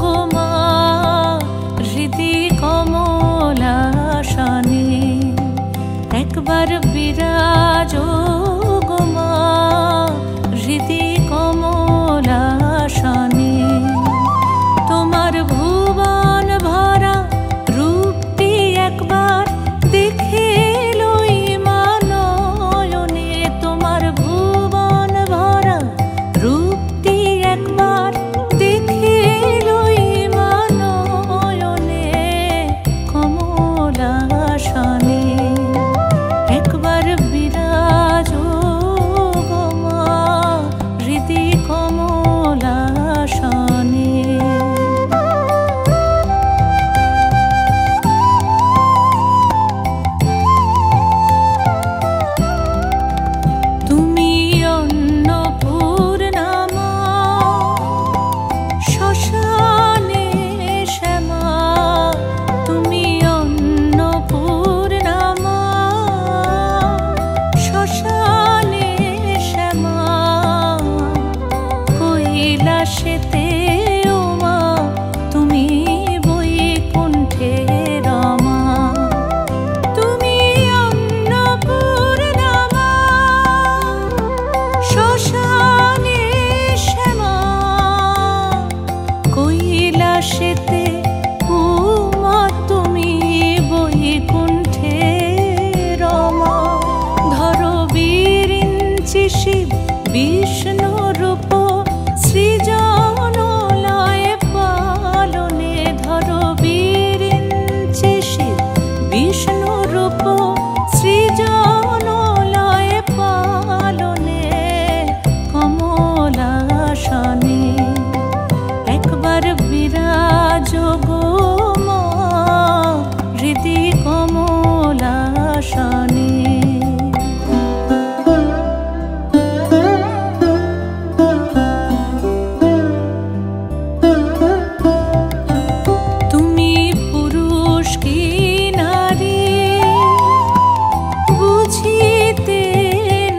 গো মা হৃদি কমলাসনে, একবার বিরাজ গো মা হৃদি কমলাসনে। তোমার ভুবন ভরা রূপটি একবার দেখে লই মা নয়নে, তোমার ভুবন ভরা রূপটি একবার দেখে লই মা নয়নে কমলাসনে, একবার বিরাজ গো মা হৃদি কমলাসনে। তুমি অন্নপূর্ণা মা শ্মশানে শ্যামা, তুমি অন্নপূর্ণা মা শ্মশানে শ্যামা, কৈলাসেতে ও মা তুমি বৈকুণ্ঠে রমা। তুমি অন্নপূর্ণা মা শ্মশানে শ্যামা, কৈলাসেতে ও মা তুমি বৈকুণ্ঠে রমা। ধরো বিরিঞ্চি শিব বিষ্ণু রূপ সৃজন লয় পালনে, ধরো বিরিঞ্চি শিব বিষ্ণু রূপ সৃজন লয় পালনে কমলাসনে, একবার বিরাজ গো মা হৃদি কমলাসনে। তুমি পুরুষ কি নারী বুঝিতে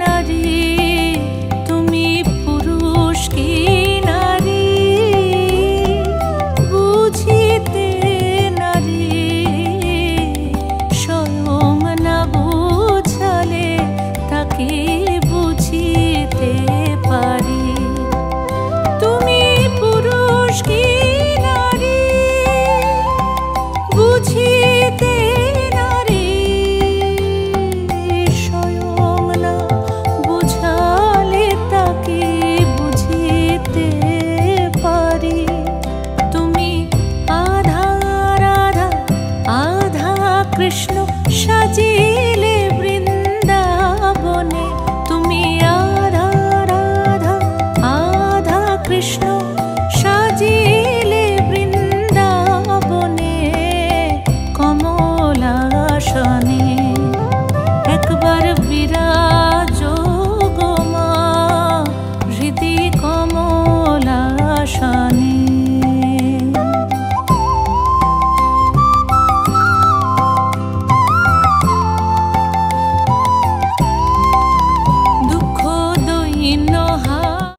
নারী, তুমি পুরুষ কি নারী বুঝিতে নারী, স্বয়ং না বুঝালে তাকে বুঝিতে পারি। তুমি পুরুষ কি নারী বুঝিতে নারী, স্বয়ং না বুঝালে তাকে বুঝিতে পারি। তুমি আধা রাধা আধা কৃষ্ণ সাজিলে বৃন্দাবনে, তুমি আধা রাধা আধা কৃষ্ণ